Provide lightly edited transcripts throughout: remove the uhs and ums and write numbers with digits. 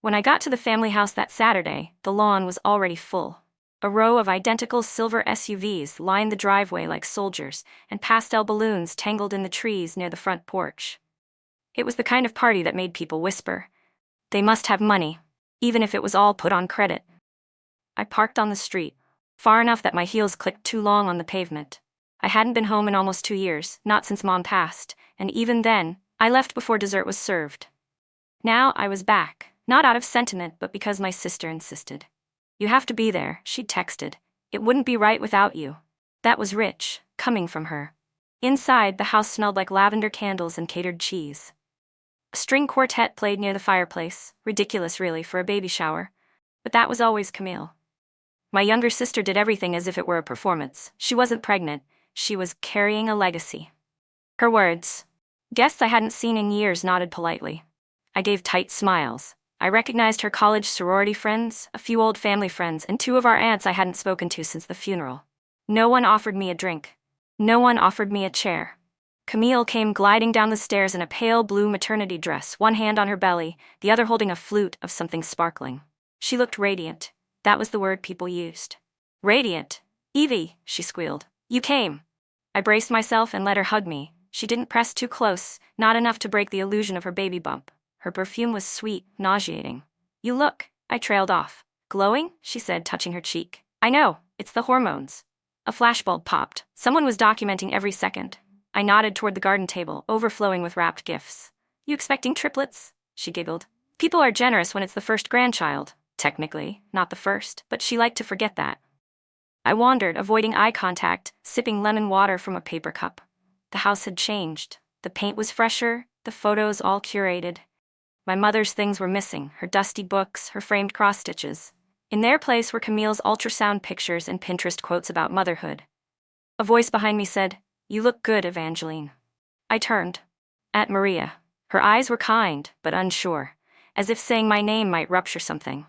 When I got to the family house that Saturday, the lawn was already full. A row of identical silver SUVs lined the driveway like soldiers, and pastel balloons tangled in the trees near the front porch. It was the kind of party that made people whisper, "They must have money," even if it was all put on credit. I parked on the street, far enough that my heels clicked too long on the pavement. I hadn't been home in almost 2 years, not since Mom passed, and even then, I left before dessert was served. Now I was back, not out of sentiment but because my sister insisted. "You have to be there," she'd texted. "It wouldn't be right without you." That was rich, coming from her. Inside, the house smelled like lavender candles and catered cheese. A string quartet played near the fireplace, ridiculous really for a baby shower, but that was always Camille. My younger sister did everything as if it were a performance. She wasn't pregnant, she was carrying a legacy. Her words. Guests I hadn't seen in years nodded politely. I gave tight smiles. I recognized her college sorority friends, a few old family friends, and 2 of our aunts I hadn't spoken to since the funeral. No one offered me a drink. No one offered me a chair. Camille came gliding down the stairs in a pale blue maternity dress, one hand on her belly, the other holding a flute of something sparkling. She looked radiant. That was the word people used. "Radiant. Evie," she squealed. "You came." I braced myself and let her hug me. She didn't press too close, not enough to break the illusion of her baby bump. Her perfume was sweet, nauseating. "You look," I trailed off. "Glowing?" she said, touching her cheek. "I know, it's the hormones." A flashbulb popped. Someone was documenting every second. I nodded toward the garden table, overflowing with wrapped gifts. "You expecting triplets?" she giggled. "People are generous when it's the first grandchild. Technically, not the first, but she liked to forget that." I wandered, avoiding eye contact, sipping lemon water from a paper cup. The house had changed. The paint was fresher, the photos all curated. My mother's things were missing, her dusty books, her framed cross-stitches. In their place were Camille's ultrasound pictures and Pinterest quotes about motherhood. A voice behind me said, "You look good, Evangeline." I turned. At Maria. Her eyes were kind, but unsure, as if saying my name might rupture something.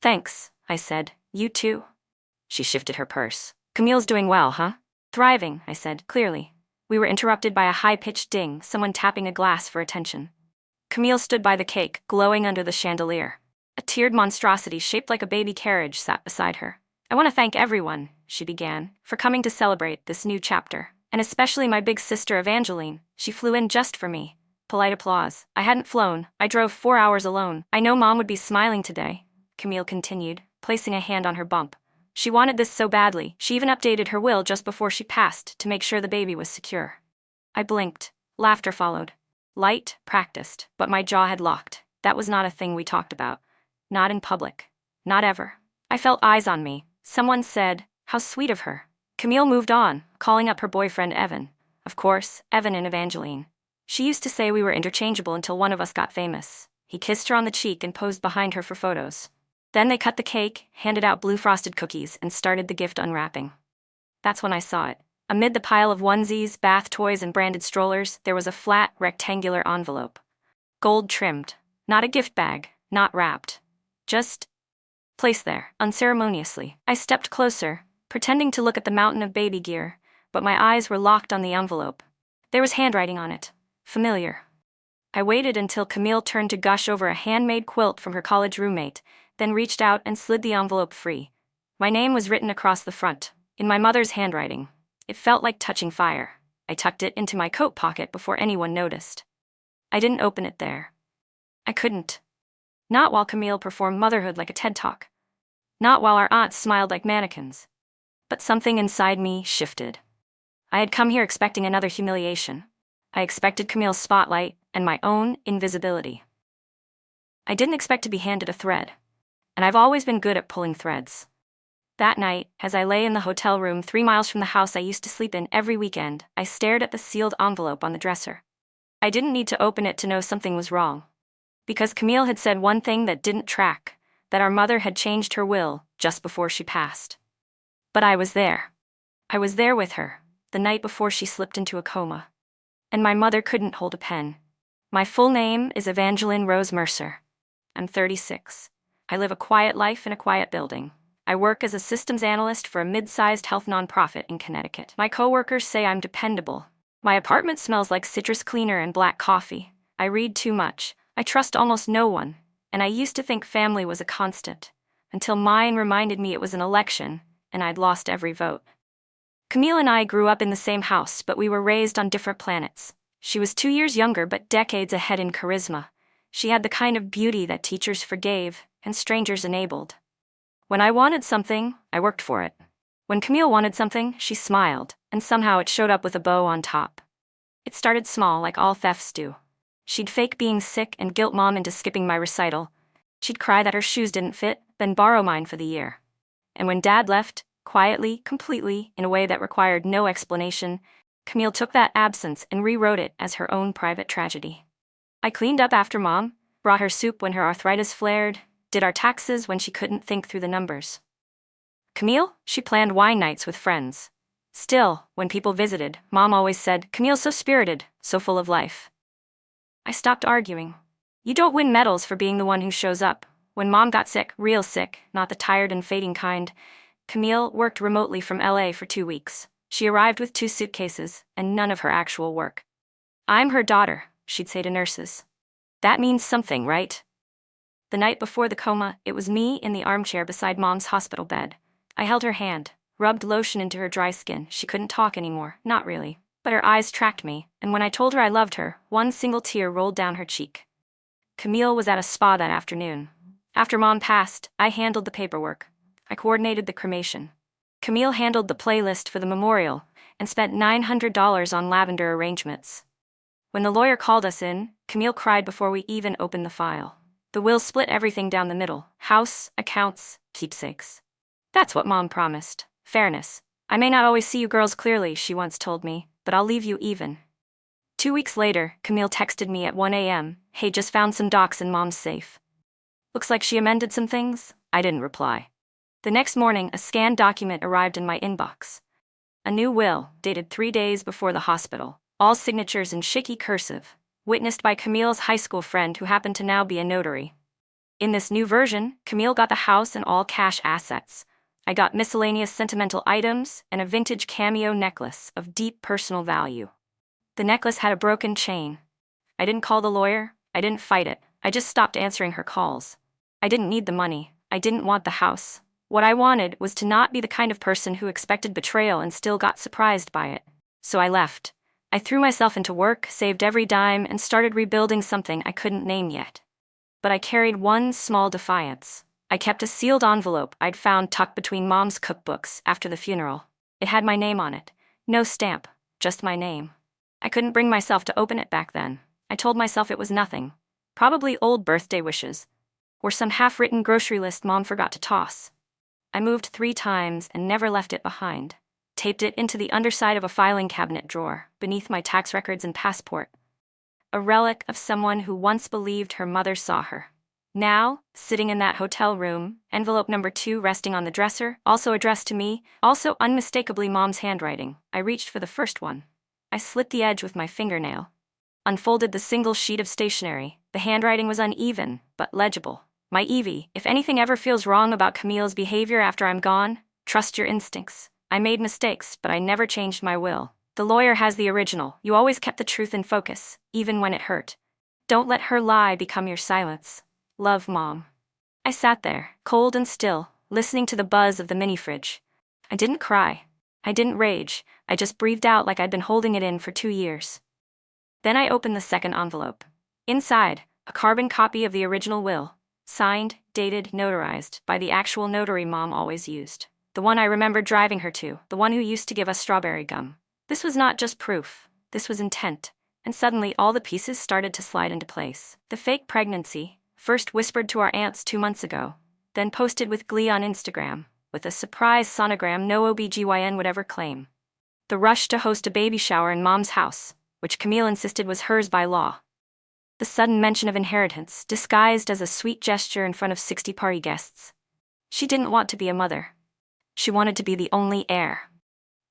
"Thanks," I said. "You too?" She shifted her purse. "Camille's doing well, huh?" "Thriving," I said, clearly. We were interrupted by a high-pitched ding, someone tapping a glass for attention. Camille stood by the cake, glowing under the chandelier. A tiered monstrosity shaped like a baby carriage sat beside her. "I want to thank everyone," she began, "for coming to celebrate this new chapter, and especially my big sister Evangeline. She flew in just for me." Polite applause. "I hadn't flown. I drove 4 hours alone. I know Mom would be smiling today," Camille continued, placing a hand on her bump. "She wanted this so badly, she even updated her will just before she passed to make sure the baby was secure." I blinked. Laughter followed. Light, practiced, but my jaw had locked. That was not a thing we talked about. Not in public. Not ever. I felt eyes on me. Someone said, "How sweet of her." Camille moved on, calling up her boyfriend Evan. Of course, Evan and Evangeline. She used to say we were interchangeable until one of us got famous. He kissed her on the cheek and posed behind her for photos. Then they cut the cake, handed out blue frosted cookies, and started the gift unwrapping. That's when I saw it. Amid the pile of onesies, bath toys, and branded strollers, there was a flat, rectangular envelope. Gold trimmed. Not a gift bag, not wrapped. Just placed there, unceremoniously. I stepped closer, pretending to look at the mountain of baby gear, but my eyes were locked on the envelope. There was handwriting on it. Familiar. I waited until Camille turned to gush over a handmade quilt from her college roommate, then reached out and slid the envelope free. My name was written across the front, in my mother's handwriting. It felt like touching fire. I tucked it into my coat pocket before anyone noticed. I didn't open it there. I couldn't. Not while Camille performed motherhood like a TED Talk. Not while our aunts smiled like mannequins. But something inside me shifted. I had come here expecting another humiliation. I expected Camille's spotlight and my own invisibility. I didn't expect to be handed a thread. And I've always been good at pulling threads. That night, as I lay in the hotel room 3 miles from the house I used to sleep in every weekend, I stared at the sealed envelope on the dresser. I didn't need to open it to know something was wrong. Because Camille had said one thing that didn't track, that our mother had changed her will just before she passed. But I was there. I was there with her, the night before she slipped into a coma. And my mother couldn't hold a pen. My full name is Evangeline Rose Mercer. I'm 36. I live a quiet life in a quiet building. I work as a systems analyst for a mid-sized health nonprofit in Connecticut. My coworkers say I'm dependable. My apartment smells like citrus cleaner and black coffee. I read too much. I trust almost no one. and I used to think family was a constant, until mine reminded me it was an election, and I'd lost every vote. Camille and I grew up in the same house, but we were raised on different planets. She was 2 years younger but decades ahead in charisma. She had the kind of beauty that teachers forgave and strangers enabled. When I wanted something, I worked for it. When Camille wanted something, she smiled, and somehow it showed up with a bow on top. It started small, like all thefts do. She'd fake being sick and guilt Mom into skipping my recital. She'd cry that her shoes didn't fit, then borrow mine for the year. And when Dad left, quietly, completely, in a way that required no explanation, Camille took that absence and rewrote it as her own private tragedy. I cleaned up after Mom, brought her soup when her arthritis flared, did our taxes when she couldn't think through the numbers. Camille, she planned wine nights with friends. Still, when people visited, Mom always said, "Camille's so spirited, so full of life." I stopped arguing. You don't win medals for being the one who shows up. When Mom got sick, real sick, not the tired and fading kind, Camille worked remotely from LA for 2 weeks. She arrived with 2 suitcases, and none of her actual work. "I'm her daughter," she'd say to nurses. "That means something, right?" The night before the coma, it was me in the armchair beside Mom's hospital bed. I held her hand, rubbed lotion into her dry skin. She couldn't talk anymore, not really, but her eyes tracked me, and when I told her I loved her, one single tear rolled down her cheek. Camille was at a spa that afternoon. After Mom passed, I handled the paperwork. I coordinated the cremation. Camille handled the playlist for the memorial and spent $900 on lavender arrangements. When the lawyer called us in, Camille cried before we even opened the file. The will split everything down the middle: house, accounts, keepsakes. "That's what Mom promised. Fairness. I may not always see you girls clearly," she once told me, "but I'll leave you even." 2 weeks later, Camille texted me at 1 a.m., "Hey, just found some docs in Mom's safe. Looks like she amended some things." I didn't reply. The next morning, a scanned document arrived in my inbox. A new will, dated 3 days before the hospital, all signatures in shaky cursive, witnessed by Camille's high school friend who happened to now be a notary. In this new version, Camille got the house and all cash assets. I got miscellaneous sentimental items and a vintage cameo necklace of deep personal value. The necklace had a broken chain. I didn't call the lawyer, I didn't fight it, I just stopped answering her calls. I didn't need the money, I didn't want the house. What I wanted was to not be the kind of person who expected betrayal and still got surprised by it. So I left. I threw myself into work, saved every dime, and started rebuilding something I couldn't name yet. But I carried one small defiance. I kept a sealed envelope I'd found tucked between Mom's cookbooks after the funeral. It had my name on it. No stamp, just my name. I couldn't bring myself to open it back then. I told myself it was nothing. Probably old birthday wishes. Or some half-written grocery list Mom forgot to toss. I moved 3 times and never left it behind. Taped it into the underside of a filing cabinet drawer, beneath my tax records and passport. A relic of someone who once believed her mother saw her. Now, sitting in that hotel room, envelope number 2 resting on the dresser, also addressed to me, also unmistakably Mom's handwriting. I reached for the first one. I slit the edge with my fingernail. Unfolded the single sheet of stationery. The handwriting was uneven, but legible. "My Evie, if anything ever feels wrong about Camille's behavior after I'm gone, trust your instincts. I made mistakes, but I never changed my will. The lawyer has the original. You always kept the truth in focus, even when it hurt. Don't let her lie become your silence. Love, Mom." I sat there, cold and still, listening to the buzz of the mini-fridge. I didn't cry. I didn't rage. I just breathed out like I'd been holding it in for 2 years. Then I opened the second envelope. Inside, a carbon copy of the original will. Signed, dated, notarized, by the actual notary Mom always used. The one I remember driving her to, the one who used to give us strawberry gum. This was not just proof. This was intent. And suddenly all the pieces started to slide into place. The fake pregnancy, first whispered to our aunts 2 months ago, then posted with glee on Instagram, with a surprise sonogram no OBGYN would ever claim. The rush to host a baby shower in Mom's house, which Camille insisted was hers by law. The sudden mention of inheritance, disguised as a sweet gesture in front of 60 party guests. She didn't want to be a mother. She wanted to be the only heir.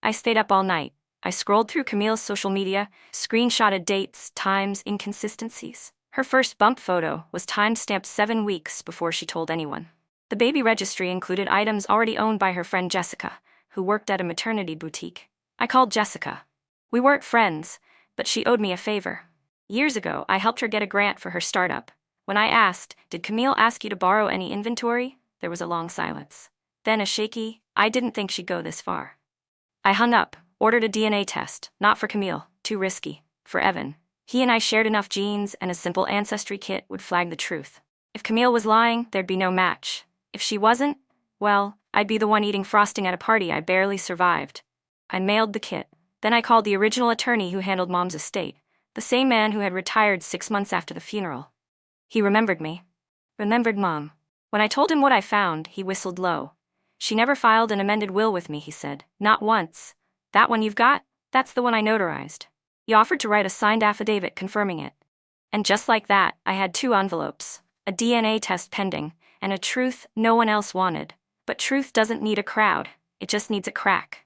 I stayed up all night. I scrolled through Camille's social media, screenshotted dates, times, inconsistencies. Her first bump photo was time-stamped 7 weeks before she told anyone. The baby registry included items already owned by her friend Jessica, who worked at a maternity boutique. I called Jessica. We weren't friends, but she owed me a favor. Years ago, I helped her get a grant for her startup. When I asked, "Did Camille ask you to borrow any inventory?" there was a long silence. Then a shaky, "I didn't think she'd go this far." I hung up, ordered a DNA test, not for Camille, too risky, for Evan. He and I shared enough genes, and a simple ancestry kit would flag the truth. If Camille was lying, there'd be no match. If she wasn't, well, I'd be the one eating frosting at a party I barely survived. I mailed the kit. Then I called the original attorney who handled Mom's estate, the same man who had retired 6 months after the funeral. He remembered me. Remembered Mom. When I told him what I found, he whistled low. "She never filed an amended will with me," he said. "Not once. That one you've got? That's the one I notarized." He offered to write a signed affidavit confirming it. And just like that, I had 2 envelopes, a DNA test pending, and a truth no one else wanted. But truth doesn't need a crowd, it just needs a crack.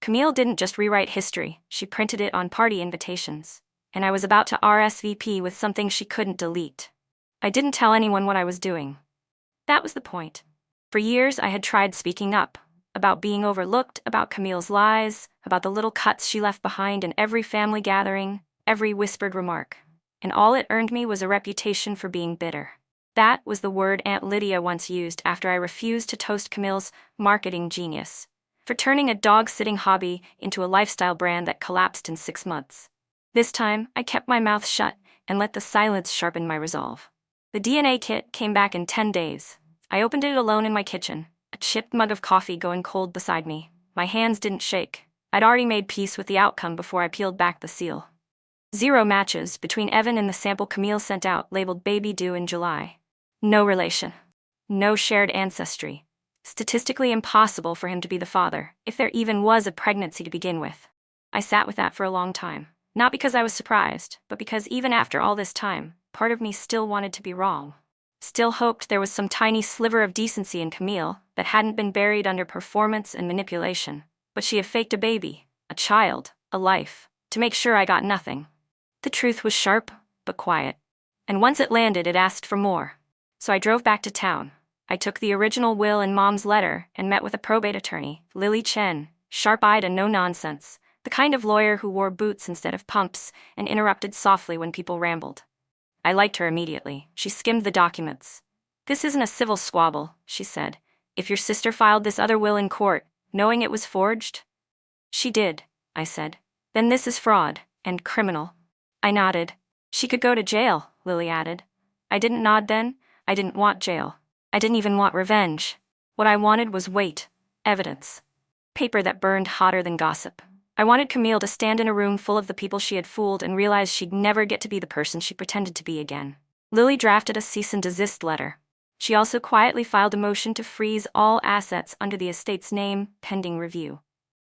Camille didn't just rewrite history, she printed it on party invitations. And I was about to RSVP with something she couldn't delete. I didn't tell anyone what I was doing. That was the point. For years I had tried speaking up, about being overlooked, about Camille's lies, about the little cuts she left behind in every family gathering, every whispered remark. And all it earned me was a reputation for being bitter. That was the word Aunt Lydia once used after I refused to toast Camille's marketing genius, for turning a dog-sitting hobby into a lifestyle brand that collapsed in 6 months. This time, I kept my mouth shut and let the silence sharpen my resolve. The DNA kit came back in 10 days. I opened it alone in my kitchen, a chipped mug of coffee going cold beside me. My hands didn't shake. I'd already made peace with the outcome before I peeled back the seal. 0 matches between Evan and the sample Camille sent out labeled baby due in July. No relation. No shared ancestry. Statistically impossible for him to be the father, if there even was a pregnancy to begin with. I sat with that for a long time. Not because I was surprised, but because even after all this time, part of me still wanted to be wrong. Still hoped there was some tiny sliver of decency in Camille that hadn't been buried under performance and manipulation. But she had faked a baby, a child, a life, to make sure I got nothing. The truth was sharp, but quiet. And once it landed, it asked for more. So I drove back to town. I took the original will and Mom's letter and met with a probate attorney, Lily Chen, sharp-eyed and no-nonsense, the kind of lawyer who wore boots instead of pumps and interrupted softly when people rambled. I liked her immediately. She skimmed the documents. "This isn't a civil squabble," she said. "If your sister filed this other will in court, knowing it was forged?" "She did," I said. "Then this is fraud, and criminal." I nodded. "She could go to jail," Lily added. I didn't nod then. I didn't want jail. I didn't even want revenge. What I wanted was weight, evidence. Paper that burned hotter than gossip. I wanted Camille to stand in a room full of the people she had fooled and realize she'd never get to be the person she pretended to be again. Lily drafted a cease and desist letter. She also quietly filed a motion to freeze all assets under the estate's name, pending review.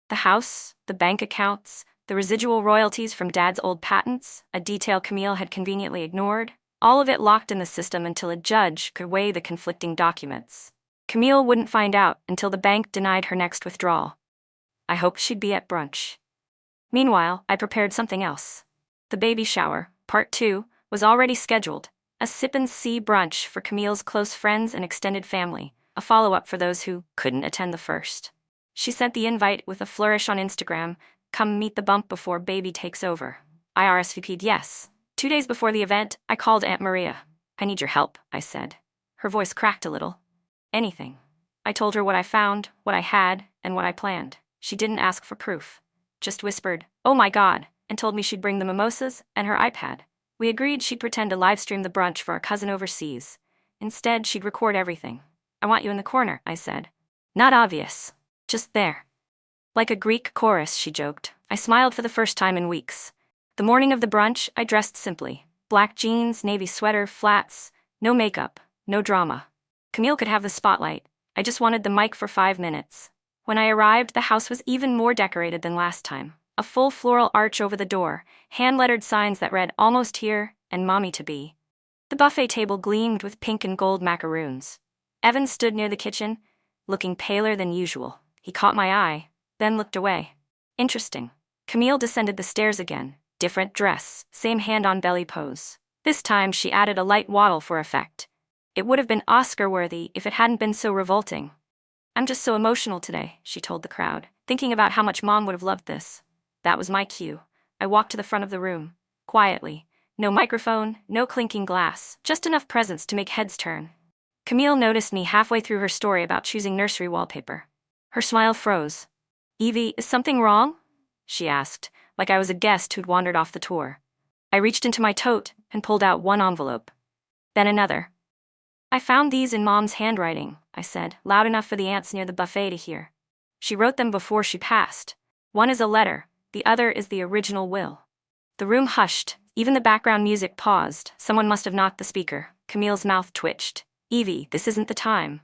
The house, the bank accounts, the residual royalties from Dad's old patents, a detail Camille had conveniently ignored, all of it locked in the system until a judge could weigh the conflicting documents. Camille wouldn't find out until the bank denied her next withdrawal. I hoped she'd be at brunch. Meanwhile, I prepared something else. The baby shower, part 2, was already scheduled, a sip-and-see brunch for Camille's close friends and extended family, a follow-up for those who couldn't attend the first. She sent the invite with a flourish on Instagram, "Come meet the bump before baby takes over." I RSVP'd yes. 2 days before the event, I called Aunt Maria. "I need your help," I said. Her voice cracked a little. "Anything." I told her what I found, what I had, and what I planned. She didn't ask for proof. Just whispered, "Oh my God," and told me she'd bring the mimosas and her iPad. We agreed she'd pretend to livestream the brunch for our cousin overseas. Instead, she'd record everything. "I want you in the corner," I said. "Not obvious. Just there." Like a Greek chorus, she joked. I smiled for the first time in weeks. The morning of the brunch, I dressed simply. Black jeans, navy sweater, flats, no makeup, no drama. Camille could have the spotlight. I just wanted the mic for 5 minutes. When I arrived, the house was even more decorated than last time. A full floral arch over the door, hand-lettered signs that read "Almost Here" and "Mommy to Be." The buffet table gleamed with pink and gold macaroons. Evan stood near the kitchen, looking paler than usual. He caught my eye, then looked away. Interesting. Camille descended the stairs again. Different dress, same hand-on-belly pose. This time she added a light waddle for effect. It would have been Oscar-worthy if it hadn't been so revolting. "I'm just so emotional today," she told the crowd, thinking about how much Mom would have loved this. That was my cue. I walked to the front of the room. Quietly, No microphone, no clinking glass, just enough presence to make heads turn. Camille noticed me halfway through her story about choosing nursery wallpaper. Her smile froze. "Evie, is something wrong?" she asked, like I was a guest who'd wandered off the tour. I reached into my tote and pulled out one envelope. Then another. "I found these in Mom's handwriting," I said, loud enough for the ants near the buffet to hear. "She wrote them before she passed. One is a letter, the other is the original will." The room hushed, even the background music paused. Someone must have knocked the speaker. Camille's mouth twitched. "Evie, this isn't the time."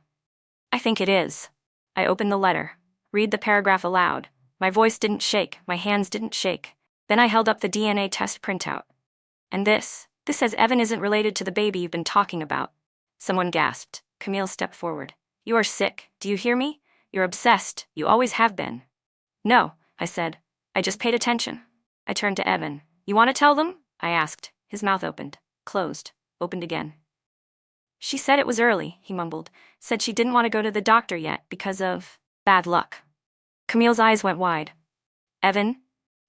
"I think it is." I opened the letter. Read the paragraph aloud. My voice didn't shake, my hands didn't shake. Then I held up the DNA test printout. "And this says Evan isn't related to the baby you've been talking about." Someone gasped. Camille stepped forward. "You are sick, do you hear me? You're obsessed, you always have been." "No," I said. "I just paid attention." I turned to Evan. "You want to tell them?" I asked. His mouth opened, closed, opened again. "She said it was early," he mumbled. "Said she didn't want to go to the doctor yet because of bad luck." Camille's eyes went wide. "Evan?"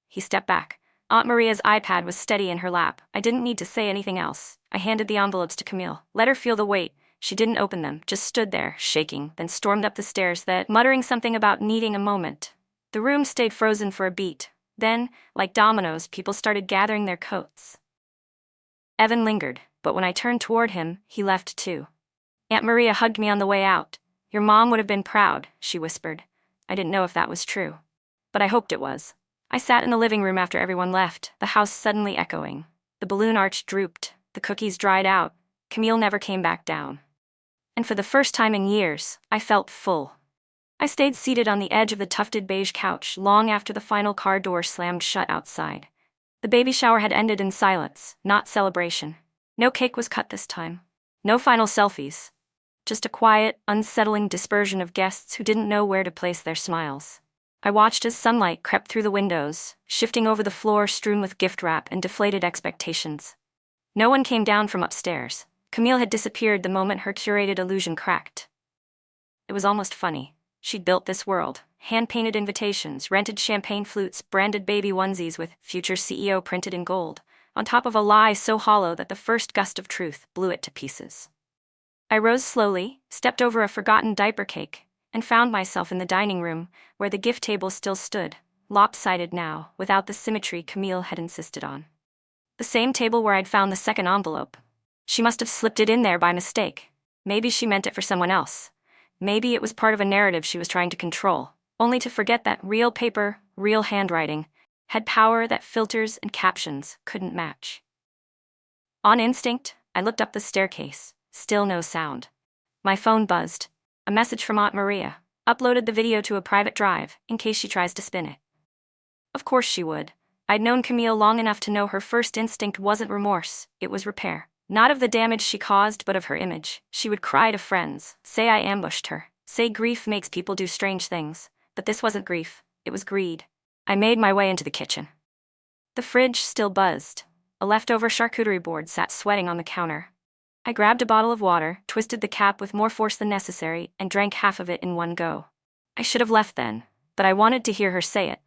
He stepped back. Aunt Maria's iPad was steady in her lap. I didn't need to say anything else. I handed the envelopes to Camille. Let her feel the weight. She didn't open them, just stood there, shaking, then stormed up the stairs, muttering something about needing a moment. The room stayed frozen for a beat. Then, like dominoes, people started gathering their coats. Evan lingered, but when I turned toward him, he left too. Aunt Maria hugged me on the way out. "Your mom would have been proud," she whispered. I didn't know if that was true, but I hoped it was. I sat in the living room after everyone left, the house suddenly echoing. The balloon arch drooped, the cookies dried out. Camille never came back down. And for the first time in years, I felt full. I stayed seated on the edge of the tufted beige couch long after the final car door slammed shut outside. The baby shower had ended in silence, not celebration. No cake was cut this time. No final selfies. Just a quiet, unsettling dispersion of guests who didn't know where to place their smiles. I watched as sunlight crept through the windows, shifting over the floor strewn with gift wrap and deflated expectations. No one came down from upstairs. Camille had disappeared the moment her curated illusion cracked. It was almost funny. She'd built this world, hand-painted invitations, rented champagne flutes, branded baby onesies with "Future CEO" printed in gold, on top of a lie so hollow that the first gust of truth blew it to pieces. I rose slowly, stepped over a forgotten diaper cake, and found myself in the dining room, where the gift table still stood, lopsided now, without the symmetry Camille had insisted on. The same table where I'd found the second envelope. She must have slipped it in there by mistake. Maybe she meant it for someone else. Maybe it was part of a narrative she was trying to control, only to forget that real paper, real handwriting, had power that filters and captions couldn't match. On instinct, I looked up the staircase. Still no sound. My phone buzzed. A message from Aunt Maria. Uploaded the video to a private drive, in case she tries to spin it. Of course she would. I'd known Camille long enough to know her first instinct wasn't remorse, it was repair. Not of the damage she caused, but of her image. She would cry to friends, say I ambushed her, say grief makes people do strange things. But this wasn't grief, it was greed. I made my way into the kitchen. The fridge still buzzed. A leftover charcuterie board sat sweating on the counter. I grabbed a bottle of water, twisted the cap with more force than necessary, and drank half of it in one go. I should have left then, but I wanted to hear her say it.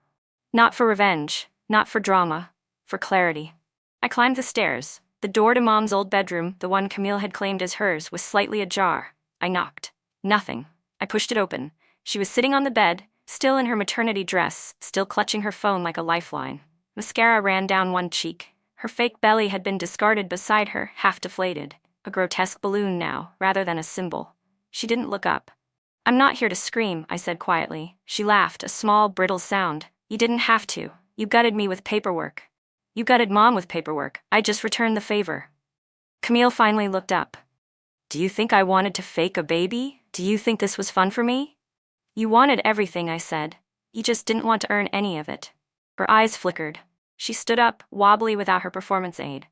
Not for revenge, not for drama, for clarity. I climbed the stairs. The door to Mom's old bedroom, the one Camille had claimed as hers, was slightly ajar. I knocked. Nothing. I pushed it open. She was sitting on the bed, still in her maternity dress, still clutching her phone like a lifeline. Mascara ran down one cheek. Her fake belly had been discarded beside her, half deflated. A grotesque balloon now, rather than a symbol. She didn't look up. "I'm not here to scream," I said quietly. She laughed, a small, brittle sound. "You didn't have to. You gutted me with paperwork. You gutted Mom with paperwork. I just returned the favor." Camille finally looked up. "Do you think I wanted to fake a baby? Do you think this was fun for me?" "You wanted everything," I said. "You just didn't want to earn any of it." Her eyes flickered. She stood up, wobbly without her performance aid.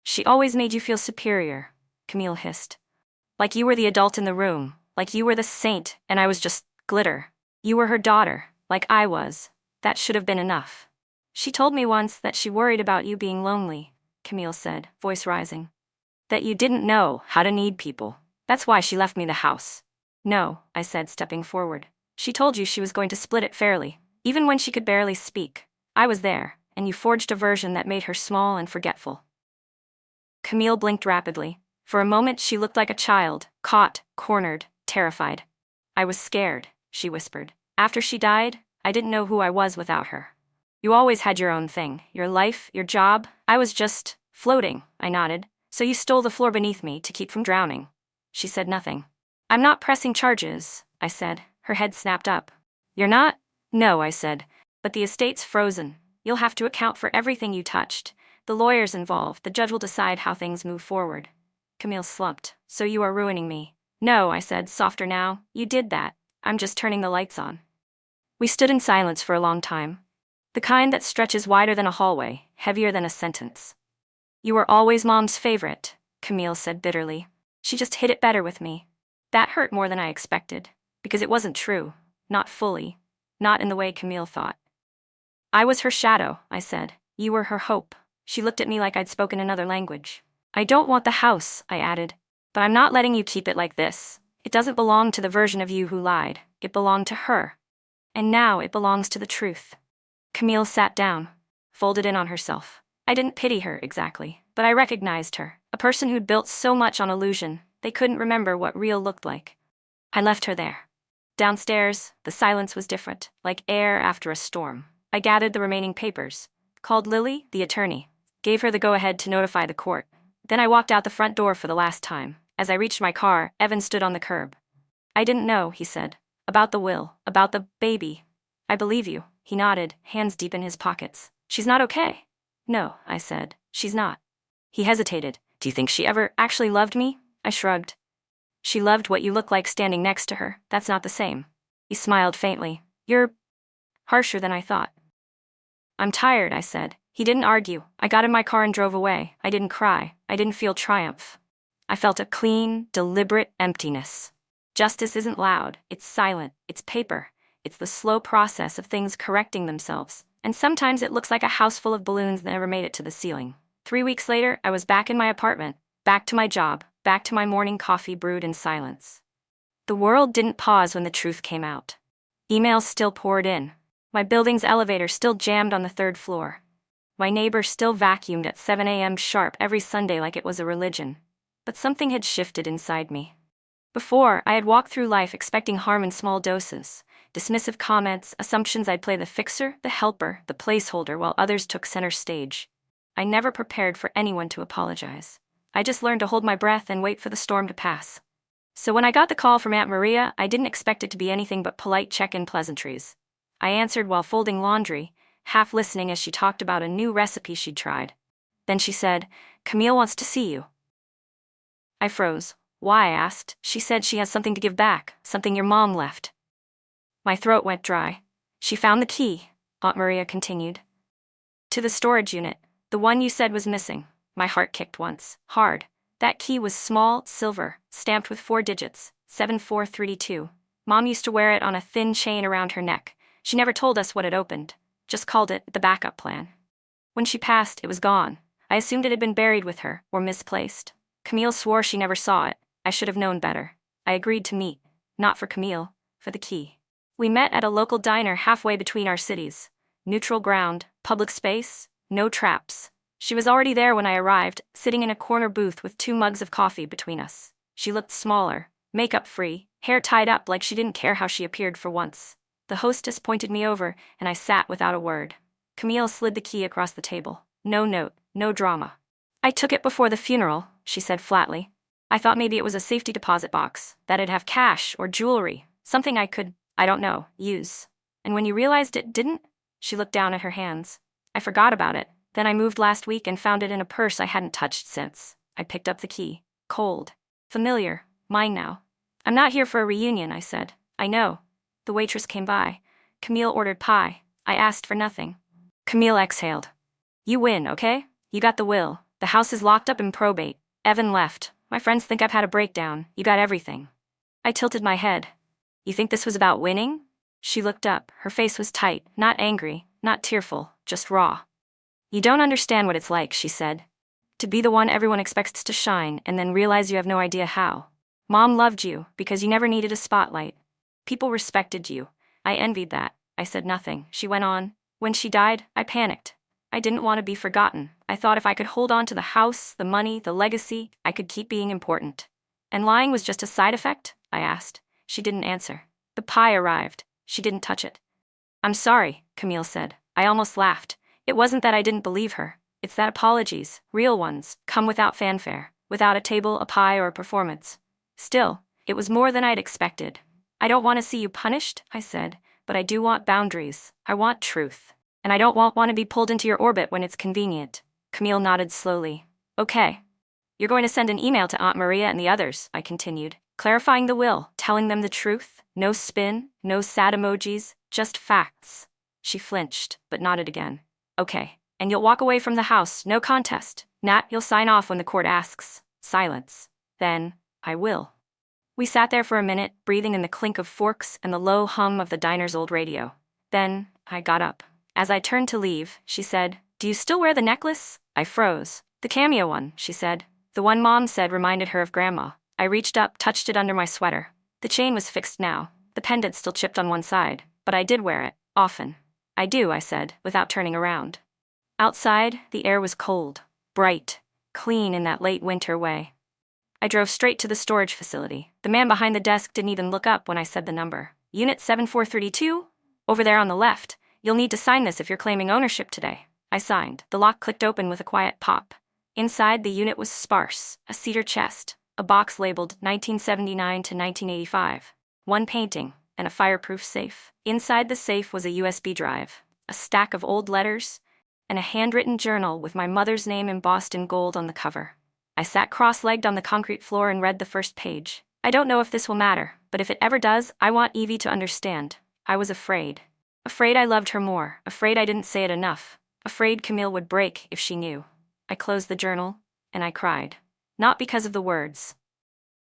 "She always made you feel superior," Camille hissed. "Like you were the adult in the room, like you were the saint, and I was just glitter. You were her daughter, like I was. That should have been enough." "She told me once that she worried about you being lonely," Camille said, voice rising. "That you didn't know how to need people. That's why she left me the house." "No," I said, stepping forward. "She told you she was going to split it fairly, even when she could barely speak. I was there, and you forged a version that made her small and forgetful." Camille blinked rapidly. For a moment she looked like a child, caught, cornered, terrified. I was scared, she whispered. After she died, I didn't know who I was without her. You always had your own thing, your life, your job. I was just floating, I nodded. So you stole the floor beneath me to keep from drowning. She said nothing. I'm not pressing charges, I said. Her head snapped up. You're not? No, I said. But the estate's frozen. You'll have to account for everything you touched. The lawyers involved, the judge will decide how things move forward. Camille slumped. So you are ruining me. No, I said, softer now. You did that. I'm just turning the lights on. We stood in silence for a long time. The kind that stretches wider than a hallway, heavier than a sentence. You were always Mom's favorite, Camille said bitterly. She just hid it better with me. That hurt more than I expected, because it wasn't true. Not fully. Not in the way Camille thought. I was her shadow, I said. You were her hope. She looked at me like I'd spoken another language. I don't want the house, I added. But I'm not letting you keep it like this. It doesn't belong to the version of you who lied. It belonged to her. And now it belongs to the truth. Camille sat down, folded in on herself. I didn't pity her, exactly, but I recognized her, a person who'd built so much on illusion, they couldn't remember what real looked like. I left her there. Downstairs, the silence was different, like air after a storm. I gathered the remaining papers, called Lily, the attorney, gave her the go-ahead to notify the court. Then I walked out the front door for the last time. As I reached my car, Evan stood on the curb. I didn't know, he said. About the will, about the baby. I believe you, he nodded, hands deep in his pockets. She's not okay. No, I said, she's not. He hesitated. Do you think she ever actually loved me? I shrugged. She loved what you look like standing next to her. That's not the same. He smiled faintly. You're harsher than I thought. I'm tired, I said. He didn't argue. I got in my car and drove away. I didn't cry. I didn't feel triumph. I felt a clean, deliberate emptiness. Justice isn't loud. It's silent. It's paper. It's the slow process of things correcting themselves. And sometimes it looks like a house full of balloons that never made it to the ceiling. 3 weeks later, I was back in my apartment, back to my job, back to my morning coffee brewed in silence. The world didn't pause when the truth came out. Emails still poured in. My building's elevator still jammed on the 3rd floor. My neighbor still vacuumed at 7 a.m. sharp every Sunday like it was a religion. But something had shifted inside me. Before, I had walked through life expecting harm in small doses. Dismissive comments, assumptions I'd play the fixer, the helper, the placeholder while others took center stage. I never prepared for anyone to apologize. I just learned to hold my breath and wait for the storm to pass. So when I got the call from Aunt Maria, I didn't expect it to be anything but polite check-in pleasantries. I answered while folding laundry, half listening as she talked about a new recipe she'd tried. Then she said, Camille wants to see you. I froze. Why? I asked. She said she has something to give back, something your mom left. My throat went dry. She found the key, Aunt Maria continued. To the storage unit, the one you said was missing. My heart kicked once, hard. That key was small, silver, stamped with 4 digits, 74332. Mom used to wear it on a thin chain around her neck. She never told us what it opened, just called it the backup plan. When she passed, it was gone. I assumed it had been buried with her, or misplaced. Camille swore she never saw it. I should have known better. I agreed to meet, not for Camille, for the key. We met at a local diner halfway between our cities. Neutral ground, public space, no traps. She was already there when I arrived, sitting in a corner booth with 2 mugs of coffee between us. She looked smaller, makeup-free, hair tied up like she didn't care how she appeared for once. The hostess pointed me over, and I sat without a word. Camille slid the key across the table. No note, no drama. I took it before the funeral, she said flatly. I thought maybe it was a safety deposit box, that it'd have cash or jewelry, something I could, I don't know, use. And when you realized it didn't? She looked down at her hands. I forgot about it. Then I moved last week and found it in a purse I hadn't touched since. I picked up the key. Cold. Familiar. Mine now. I'm not here for a reunion, I said. I know. The waitress came by. Camille ordered pie. I asked for nothing. Camille exhaled. You win, okay? You got the will. The house is locked up in probate. Evan left. My friends think I've had a breakdown. You got everything. I tilted my head. You think this was about winning? She looked up. Her face was tight, not angry, not tearful, just raw. You don't understand what it's like, she said. To be the one everyone expects to shine and then realize you have no idea how. Mom loved you because you never needed a spotlight. People respected you. I envied that. I said nothing. She went on. When she died, I panicked. I didn't want to be forgotten. I thought if I could hold on to the house, the money, the legacy, I could keep being important. And lying was just a side effect? I asked. She didn't answer. The pie arrived. She didn't touch it. I'm sorry, Camille said. I almost laughed. It wasn't that I didn't believe her. It's that apologies, real ones, come without fanfare, without a table, a pie, or a performance. Still, it was more than I'd expected. I don't want to see you punished, I said, but I do want boundaries. I want truth. And I don't want to be pulled into your orbit when it's convenient. Camille nodded slowly. Okay. You're going to send an email to Aunt Maria and the others, I continued, clarifying the will, telling them the truth, no spin, no sad emojis, just facts. She flinched, but nodded again. Okay. And you'll walk away from the house, no contest. Nat, you'll sign off when the court asks. Silence. Then, I will. We sat there for a minute, breathing in the clink of forks and the low hum of the diner's old radio. Then, I got up. As I turned to leave, she said, Do you still wear the necklace? I froze. The cameo one, she said. The one Mom said reminded her of Grandma. I reached up, touched it under my sweater. The chain was fixed now. The pendant still chipped on one side, but I did wear it, often. I do, I said, without turning around. Outside, the air was cold, bright, clean in that late winter way. I drove straight to the storage facility. The man behind the desk didn't even look up when I said the number. Unit 7432? Over there on the left. You'll need to sign this if you're claiming ownership today. I signed. The lock clicked open with a quiet pop. Inside, the unit was sparse, a cedar chest, a box labeled 1979 to 1985, one painting, and a fireproof safe. Inside the safe was a USB drive, a stack of old letters, and a handwritten journal with my mother's name embossed in gold on the cover. I sat cross-legged on the concrete floor and read the first page. I don't know if this will matter, but if it ever does, I want Evie to understand. I was afraid. Afraid I loved her more, afraid I didn't say it enough, afraid Camille would break if she knew. I closed the journal, and I cried. Not because of the words.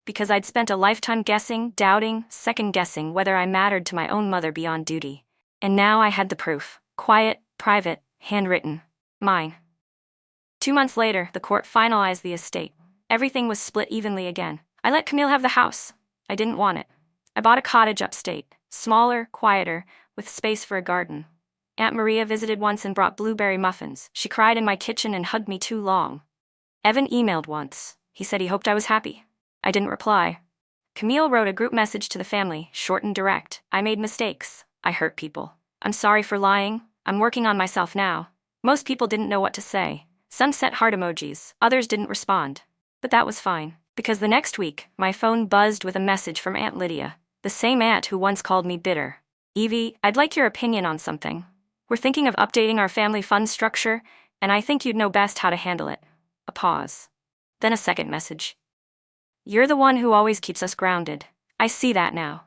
Because I'd spent a lifetime guessing, doubting, second-guessing whether I mattered to my own mother beyond duty. And now I had the proof. Quiet, private, handwritten. Mine. 2 months later, the court finalized the estate. Everything was split evenly again. I let Camille have the house. I didn't want it. I bought a cottage upstate, smaller, quieter, with space for a garden. Aunt Maria visited once and brought blueberry muffins. She cried in my kitchen and hugged me too long. Evan emailed once. He said he hoped I was happy. I didn't reply. Camille wrote a group message to the family, short and direct. I made mistakes. I hurt people. I'm sorry for lying. I'm working on myself now. Most people didn't know what to say. Some sent heart emojis, others didn't respond. But that was fine, because the next week, my phone buzzed with a message from Aunt Lydia, the same aunt who once called me bitter. Evie, I'd like your opinion on something. We're thinking of updating our family fund structure, and I think you'd know best how to handle it. A pause. Then a second message. You're the one who always keeps us grounded. I see that now.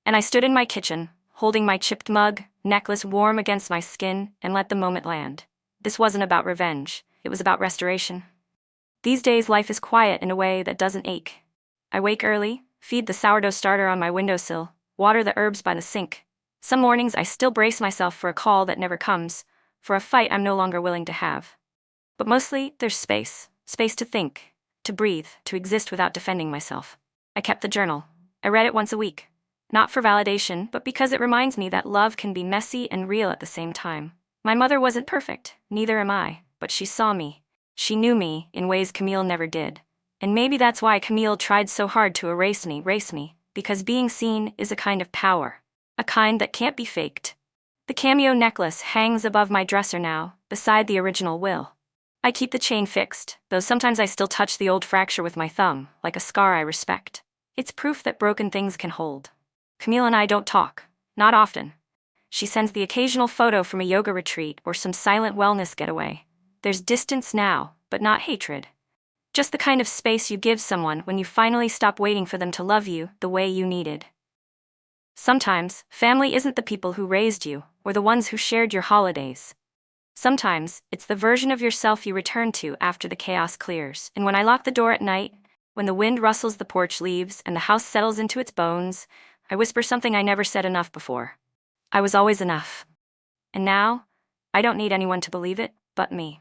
And I stood in my kitchen, holding my chipped mug, necklace warm against my skin, and let the moment land. This wasn't about revenge. It was about restoration. These days life is quiet in a way that doesn't ache. I wake early, feed the sourdough starter on my windowsill, water the herbs by the sink. Some mornings I still brace myself for a call that never comes, for a fight I'm no longer willing to have. But mostly, there's space. Space to think, to breathe, to exist without defending myself. I kept the journal. I read it once a week. Not for validation, but because it reminds me that love can be messy and real at the same time. My mother wasn't perfect, neither am I, but she saw me. She knew me in ways Camille never did. And maybe that's why Camille tried so hard to erase me, because being seen is a kind of power. A kind that can't be faked. The cameo necklace hangs above my dresser now, beside the original will. I keep the chain fixed, though sometimes I still touch the old fracture with my thumb, like a scar I respect. It's proof that broken things can hold. Camille and I don't talk. Not often. She sends the occasional photo from a yoga retreat or some silent wellness getaway. There's distance now, but not hatred. Just the kind of space you give someone when you finally stop waiting for them to love you the way you needed. Sometimes, family isn't the people who raised you, or the ones who shared your holidays. Sometimes, it's the version of yourself you return to after the chaos clears. And when I lock the door at night, when the wind rustles the porch leaves and the house settles into its bones, I whisper something I never said enough before. I was always enough. And now, I don't need anyone to believe it, but me.